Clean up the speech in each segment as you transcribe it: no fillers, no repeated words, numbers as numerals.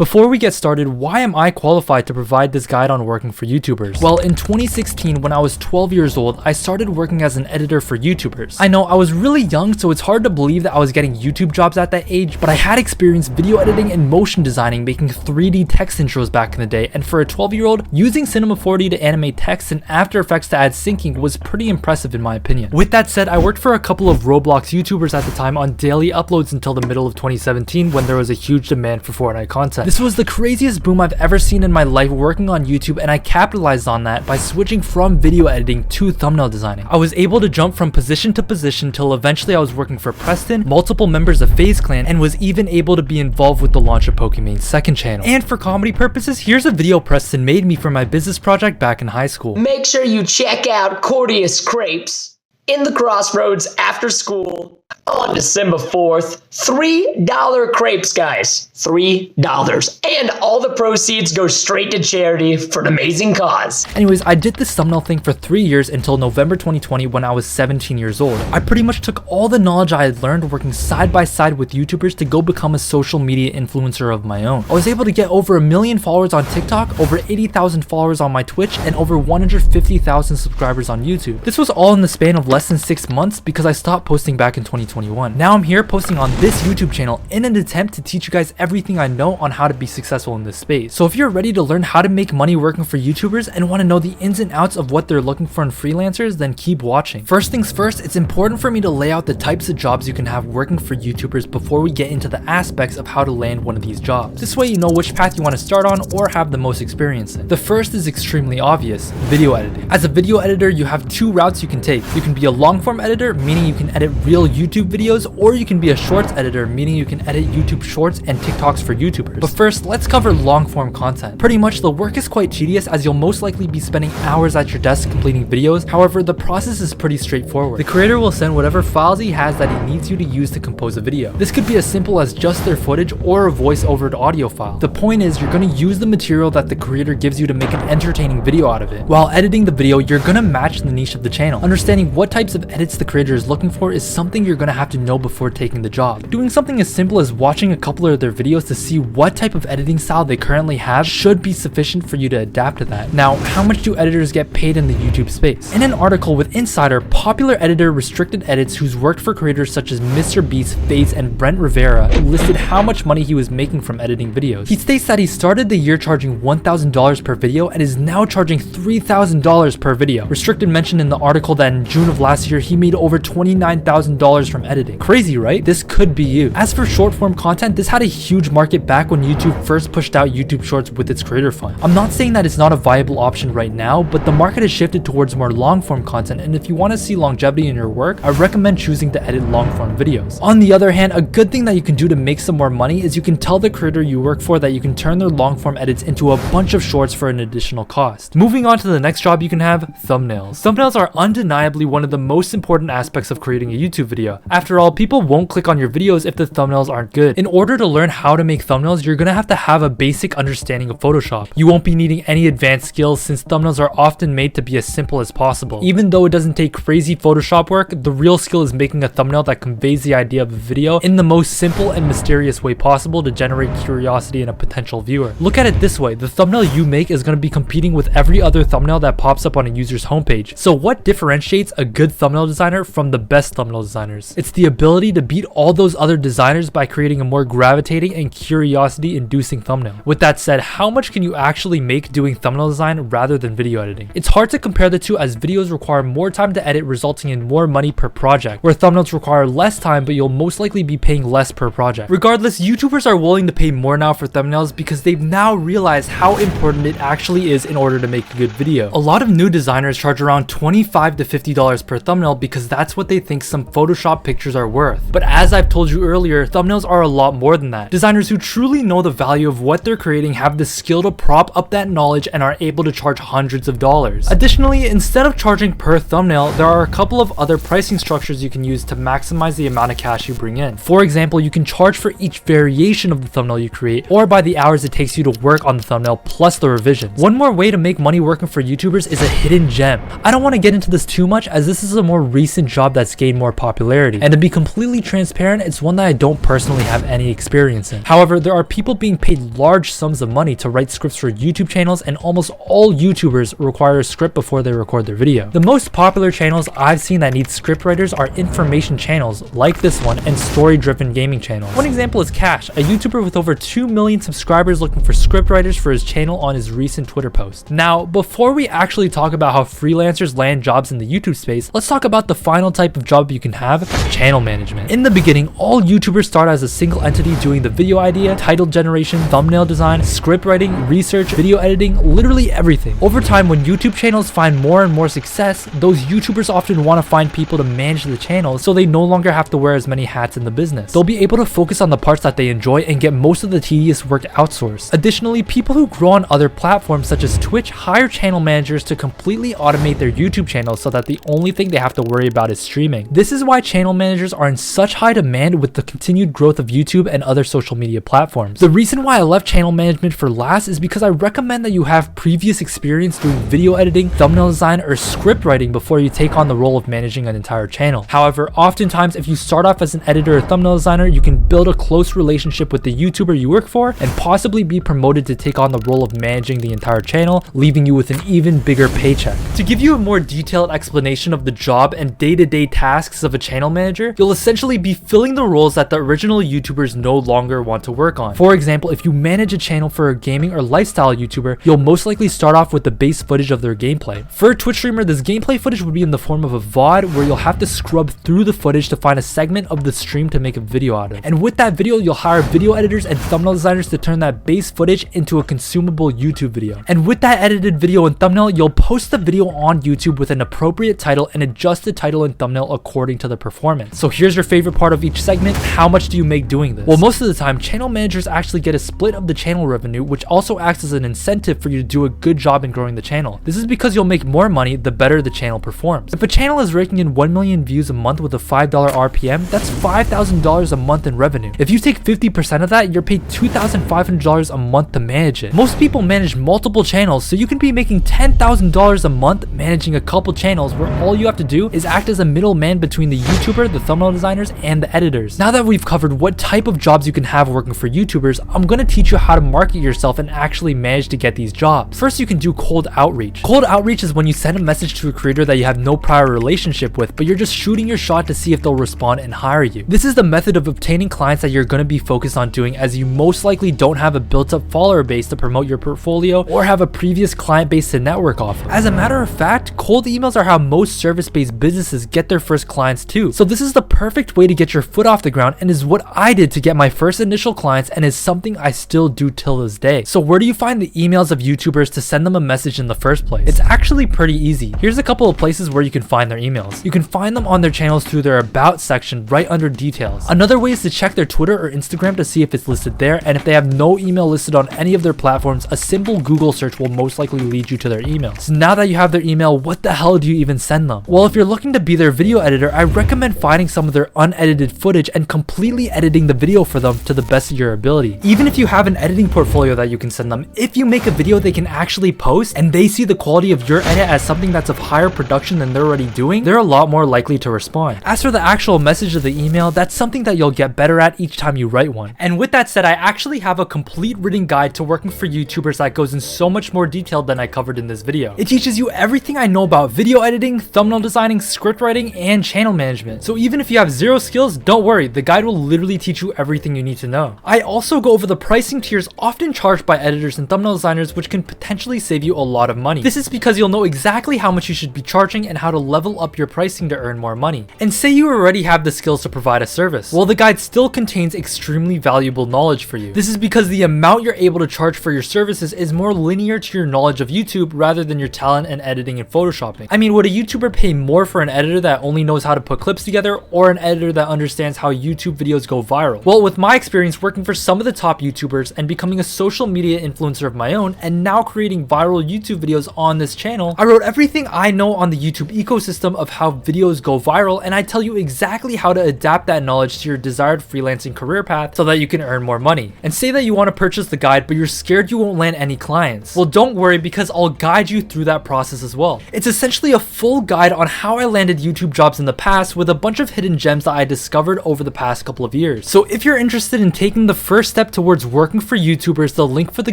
Before we get started, why am I qualified to provide this guide on working for YouTubers? Well, in 2016, when I was 12 years old, I started working as an editor for YouTubers. I know I was really young, so it's hard to believe that I was getting YouTube jobs at that age, but I had experience video editing and motion designing, making 3D text intros back in the day, and for a 12-year-old, using Cinema 4D to animate text and After Effects to add syncing was pretty impressive in my opinion. With that said, I worked for a couple of Roblox YouTubers at the time on daily uploads until the middle of 2017 when there was a huge demand for Fortnite content. This was the craziest boom I've ever seen in my life working on YouTube, and I capitalized on that by switching from video editing to thumbnail designing. I was able to jump from position to position till eventually I was working for Preston, multiple members of FaZe Clan, and was even able to be involved with the launch of Pokemon's second channel. And for comedy purposes, here's a video Preston made me for my business project back in high school. Make sure you check out Cordius Crepes in the Crossroads after school on December 4th. $3 crepes, guys. $3. And all the proceeds go straight to charity for an amazing cause. Anyways, I did this thumbnail thing for 3 years until November 2020 when I was 17 years old. I pretty much took all the knowledge I had learned working side by side with YouTubers to go become a social media influencer of my own. I was able to get over 1 million followers on TikTok, over 80,000 followers on my Twitch, and over 150,000 subscribers on YouTube. This was all in the span of less than 6 months because I stopped posting back in 2021. Now I'm here posting on this YouTube channel in an attempt to teach you guys everything I know on how to be successful in this space. So if you're ready to learn how to make money working for YouTubers and want to know the ins and outs of what they're looking for in freelancers, then keep watching. First things first, it's important for me to lay out the types of jobs you can have working for YouTubers before we get into the aspects of how to land one of these jobs. This way you know which path you want to start on or have the most experience in. The first is extremely obvious: video editing. As a video editor, you have two routes you can take. You can be a long form editor, meaning you can edit real YouTube videos, or you can be a shorts editor, meaning you can edit YouTube shorts and TikToks for YouTubers. But first, let's cover long form content. Pretty much the work is quite tedious as you'll most likely be spending hours at your desk completing videos. However, the process is pretty straightforward. The creator will send whatever files he has that he needs you to use to compose a video. This could be as simple as just their footage or a voice-over audio file. The point is, you're going to use the material that the creator gives you to make an entertaining video out of it. While editing the video, you're going to match the niche of the channel. Understanding what types of edits the creator is looking for is something you're going to have to know before taking the job. Doing something as simple as watching a couple of their videos to see what type of editing style they currently have should be sufficient for you to adapt to that. Now, how much do editors get paid in the YouTube space? In an article with Insider, popular editor Restricted Edits, who's worked for creators such as MrBeast, FaZe, and Brent Rivera, listed how much money he was making from editing videos. He states that he started the year charging $1,000 per video and is now charging $3,000 per video. Restricted mentioned in the article that in June of last year, he made over $29,000 from editing. Crazy, right? This could be you. As for short form content, this had a huge market back when YouTube first pushed out YouTube Shorts with its creator fund. I'm not saying that it's not a viable option right now, but the market has shifted towards more long form content, and if you want to see longevity in your work, I recommend choosing to edit long form videos. On the other hand, a good thing that you can do to make some more money is you can tell the creator you work for that you can turn their long form edits into a bunch of shorts for an additional cost. Moving on to the next job you can have, thumbnails. Thumbnails are undeniably one of the most important aspects of creating a YouTube video. After all, people won't click on your videos if the thumbnails aren't good. In order to learn how to make thumbnails, you're gonna have to have a basic understanding of Photoshop. You won't be needing any advanced skills since thumbnails are often made to be as simple as possible. Even though it doesn't take crazy Photoshop work, the real skill is making a thumbnail that conveys the idea of a video in the most simple and mysterious way possible to generate curiosity in a potential viewer. Look at it this way: the thumbnail you make is gonna be competing with every other thumbnail that pops up on a user's homepage. So what differentiates a good thumbnail designer from the best thumbnail designers? It's the ability to beat all those other designers by creating a more gravitating and curiosity-inducing thumbnail. With that said, how much can you actually make doing thumbnail design rather than video editing? It's hard to compare the two as videos require more time to edit, resulting in more money per project, where thumbnails require less time but you'll most likely be paying less per project. Regardless, YouTubers are willing to pay more now for thumbnails because they've now realized how important it actually is in order to make a good video. A lot of new designers charge around $25 to $50 per thumbnail because that's what they think some Photoshop pictures are worth. But as I've told you earlier, thumbnails are a lot more than that. Designers who truly know the value of what they're creating have the skill to prop up that knowledge and are able to charge hundreds of dollars. Additionally, instead of charging per thumbnail, there are a couple of other pricing structures you can use to maximize the amount of cash you bring in. For example, you can charge for each variation of the thumbnail you create, or by the hours it takes you to work on the thumbnail plus the revisions. One more way to make money working for YouTubers is a hidden gem. I don't want to get into this too much as this is a more recent job that's gained more popularity. disparity. And to be completely transparent, it's one that I don't personally have any experience in. However, there are people being paid large sums of money to write scripts for YouTube channels, and almost all YouTubers require a script before they record their video. The most popular channels I've seen that need script writers are information channels like this one and story-driven gaming channels. One example is Cash, a YouTuber with over 2 million subscribers looking for script writers for his channel on his recent Twitter post. Now, before we actually talk about how freelancers land jobs in the YouTube space, let's talk about the final type of job you can have: channel management. In the beginning, all YouTubers start as a single entity doing the video idea, title generation, thumbnail design, script writing, research, video editing, literally everything. Over time, when YouTube channels find more and more success, those YouTubers often want to find people to manage the channels so they no longer have to wear as many hats in the business. They'll be able to focus on the parts that they enjoy and get most of the tedious work outsourced. Additionally, people who grow on other platforms such as Twitch hire channel managers to completely automate their YouTube channels so that the only thing they have to worry about is streaming. This is why channel managers are in such high demand with the continued growth of YouTube and other social media platforms. The reason why I left channel management for last is because I recommend that you have previous experience doing video editing, thumbnail design, or script writing before you take on the role of managing an entire channel. However, oftentimes if you start off as an editor or thumbnail designer, you can build a close relationship with the YouTuber you work for and possibly be promoted to take on the role of managing the entire channel, leaving you with an even bigger paycheck. To give you a more detailed explanation of the job and day-to-day tasks of a channel manager, you'll essentially be filling the roles that the original YouTubers no longer want to work on. For example, if you manage a channel for a gaming or lifestyle YouTuber, you'll most likely start off with the base footage of their gameplay. For a Twitch streamer, this gameplay footage would be in the form of a VOD where you'll have to scrub through the footage to find a segment of the stream to make a video out of. And with that video, you'll hire video editors and thumbnail designers to turn that base footage into a consumable YouTube video. And with that edited video and thumbnail, you'll post the video on YouTube with an appropriate title and adjust the title and thumbnail according to the performance. So here's your favorite part of each segment: how much do you make doing this? Well, most of the time, channel managers actually get a split of the channel revenue, which also acts as an incentive for you to do a good job in growing the channel. This is because you'll make more money the better the channel performs. If a channel is raking in 1 million views a month with a $5 RPM, that's $5,000 a month in revenue. If you take 50% of that, you're paid $2,500 a month to manage it. Most people manage multiple channels, so you can be making $10,000 a month managing a couple channels where all you have to do is act as a middleman between the YouTuber, the thumbnail designers, and the editors. Now that we've covered what type of jobs you can have working for YouTubers, I'm going to teach you how to market yourself and actually manage to get these jobs. First, you can do cold outreach. Cold outreach is when you send a message to a creator that you have no prior relationship with, but you're just shooting your shot to see if they'll respond and hire you. This is the method of obtaining clients that you're going to be focused on doing, as you most likely don't have a built-up follower base to promote your portfolio or have a previous client base to network off of. As a matter of fact, cold emails are how most service-based businesses get their first clients too. So this is the perfect way to get your foot off the ground and is what I did to get my first initial clients, and is something I still do till this day. So where do you find the emails of YouTubers to send them a message in the first place? It's actually pretty easy. Here's a couple of places where you can find their emails. You can find them on their channels through their about section right under details. Another way is to check their Twitter or Instagram to see if it's listed there, and if they have no email listed on any of their platforms, a simple Google search will most likely lead you to their email. So now that you have their email, what the hell do you even send them? Well, if you're looking to be their video editor, I recommend finding some of their unedited footage and completely editing the video for them to the best of your ability. Even if you have an editing portfolio that you can send them, if you make a video they can actually post and they see the quality of your edit as something that's of higher production than they're already doing, they're a lot more likely to respond. As for the actual message of the email, that's something that you'll get better at each time you write one. And with that said, I actually have a complete written guide to working for YouTubers that goes in so much more detail than I covered in this video. It teaches you everything I know about video editing, thumbnail designing, script writing, and channel management. So even if you have zero skills, don't worry, the guide will literally teach you everything you need to know. I also go over the pricing tiers often charged by editors and thumbnail designers, which can potentially save you a lot of money. This is because you'll know exactly how much you should be charging and how to level up your pricing to earn more money. And say you already have the skills to provide a service. Well, the guide still contains extremely valuable knowledge for you. This is because the amount you're able to charge for your services is more linear to your knowledge of YouTube rather than your talent in editing and photoshopping. I mean, would a YouTuber pay more for an editor that only knows how to put clips together, or an editor that understands how YouTube videos go viral? Well, with my experience working for some of the top YouTubers and becoming a social media influencer of my own, and now creating viral YouTube videos on this channel, I wrote everything I know on the YouTube ecosystem of how videos go viral, and I tell you exactly how to adapt that knowledge to your desired freelancing career path so that you can earn more money. And say that you want to purchase the guide, but you're scared you won't land any clients. Well, don't worry, because I'll guide you through that process as well. It's essentially a full guide on how I landed YouTube jobs in the past, with with a bunch of hidden gems that I discovered over the past couple of years. So if you're interested in taking the first step towards working for YouTubers, the link for the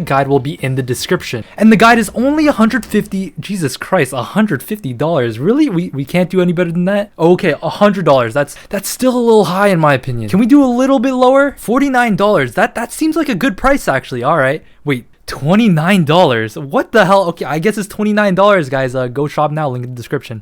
guide will be in the description. And the guide is only $150, Jesus Christ, $150. Really? We can't do any better than that? Okay, $100. That's still a little high in my opinion. Can we do a little bit lower? $49. That seems like a good price actually. All right. Wait. $29. What the hell? Okay, I guess it's $29, guys. Go shop now. Link in the description.